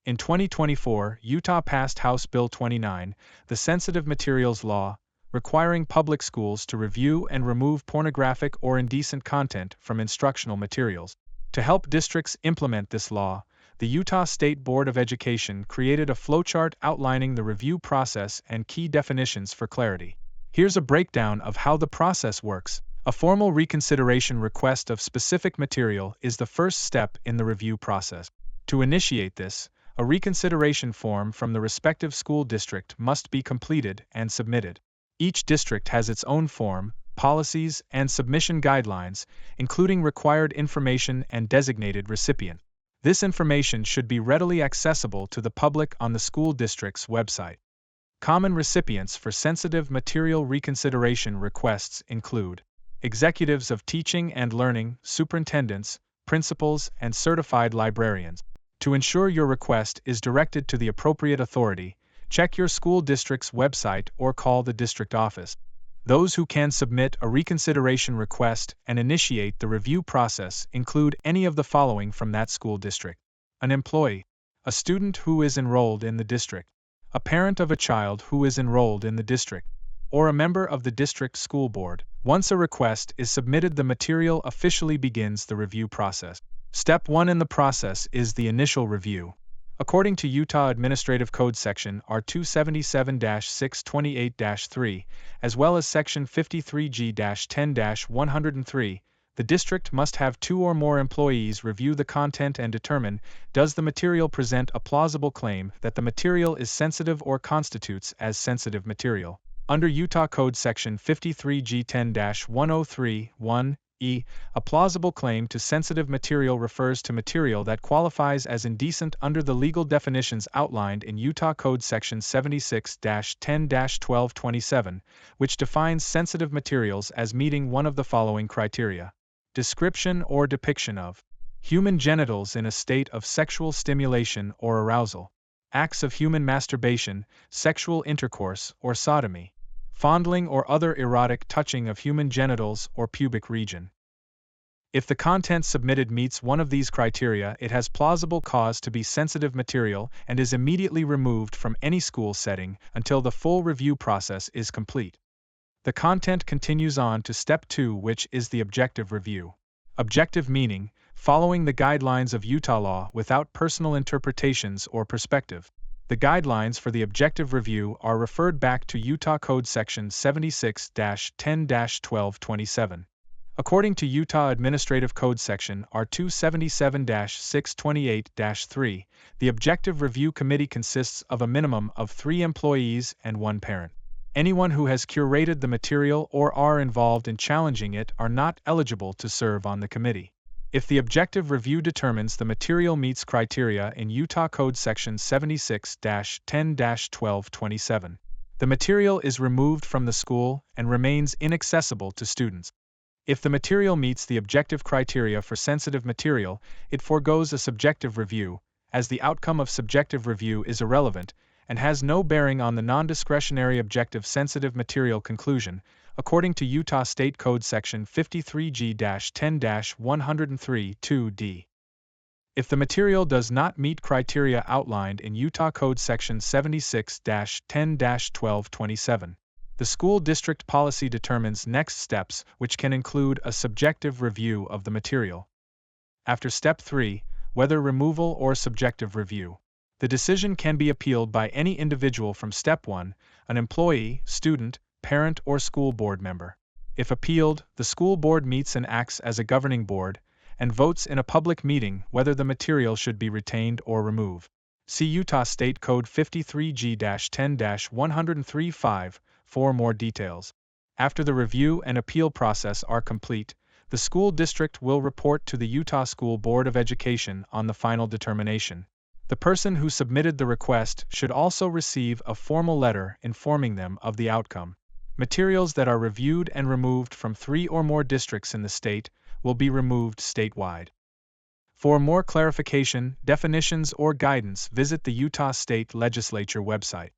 In 2024, Utah passed House Bill 29, the Sensitive Materials Law, requiring public schools to review and remove pornographic or indecent content from instructional materials. To help districts implement this law, the Utah State Board of Education created a flowchart outlining the review process and key definitions for clarity. Here's a breakdown of how the process works. A formal reconsideration request of specific material is the first step in the review process. To initiate this, a reconsideration form from the respective school district must be completed and submitted. Each district has its own form, policies, and submission guidelines, including required information and designated recipient. This information should be readily accessible to the public on the school district's website. Common recipients for sensitive material reconsideration requests include executives of teaching and learning, superintendents, principals, and certified librarians. To ensure your request is directed to the appropriate authority, check your school district's website or call the district office. Those who can submit a reconsideration request and initiate the review process include any of the following from that school district: an employee, a student who is enrolled in the district, a parent of a child who is enrolled in the district, or a member of the district school board. Once a request is submitted, the material officially begins the review process. Step 1 in the process is the initial review. According to Utah Administrative Code Section R277-628-3, as well as Section 53G-10-103, the district must have 2 or more employees review the content and determine, does the material present a plausible claim that the material is sensitive or constitutes as sensitive material. Under Utah Code Section 53G-10-103(1)(e), a plausible claim to sensitive material refers to material that qualifies as indecent under the legal definitions outlined in Utah Code Section 76-10-1227, which defines sensitive materials as meeting one of the following criteria: description or depiction of human genitals in a state of sexual stimulation or arousal, acts of human masturbation, sexual intercourse, or sodomy, fondling or other erotic touching of human genitals or pubic region. If the content submitted meets one of these criteria, it has plausible cause to be sensitive material and is immediately removed from any school setting until the full review process is complete. The content continues on to Step 2, which is the objective review. Objective meaning, following the guidelines of Utah law without personal interpretations or perspective. The guidelines for the objective review are referred back to Utah Code Section 76-10-1227. According to Utah Administrative Code Section R277-628-3, the Objective Review Committee consists of a minimum of 3 employees and 1 parent. Anyone who has curated the material or are involved in challenging it are not eligible to serve on the committee. If the objective review determines the material meets criteria in Utah Code Section 76-10-1227, the material is removed from the school and remains inaccessible to students. If the material meets the objective criteria for sensitive material, it forgoes a subjective review, as the outcome of subjective review is irrelevant and has no bearing on the non-discretionary objective sensitive material conclusion, according to Utah State Code Section 53G-10-103(2)(d). If the material does not meet criteria outlined in Utah Code Section 76-10-1227, the school district policy determines next steps, which can include a subjective review of the material. After Step 3, whether removal or subjective review, the decision can be appealed by any individual from Step 1, an employee, student, parent, or school board member. If appealed, the school board meets and acts as a governing board and votes in a public meeting whether the material should be retained or removed. See Utah State Code 53G-10-103(5) for more details. After the review and appeal process are complete, the school district will report to the Utah School Board of Education on the final determination. The person who submitted the request should also receive a formal letter informing them of the outcome. Materials that are reviewed and removed from 3 or more districts in the state will be removed statewide. For more clarification, definitions, or guidance, visit the Utah State Legislature website.